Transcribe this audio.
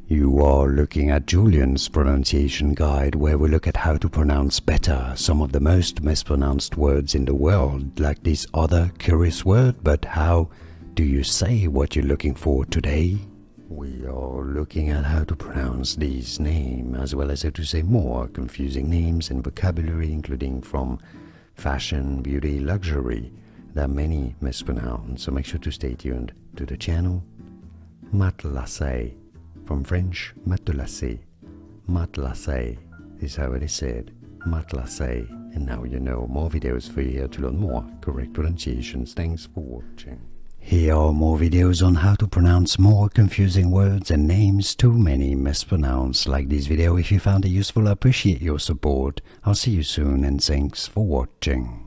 You are looking at Julian's pronunciation guide, where we look at how to pronounce better some of the most mispronounced words in the world, like this other curious word. But how do you say what you're looking for today? We are looking at how to pronounce these names, as well as how to say more confusing names and vocabulary, including from fashion, beauty, luxury. There are many mispronounced, so make sure to stay tuned to the channel. Matelasse, from French matelasse. Matelasse is how it is said, matelasse. And now you know. More videos for you here to learn more correct pronunciations. Thanks for watching. Here are more videos on how to pronounce more confusing words and names too many mispronounced. Like this video if you found it useful. I appreciate your support. I'll see you soon and thanks for watching.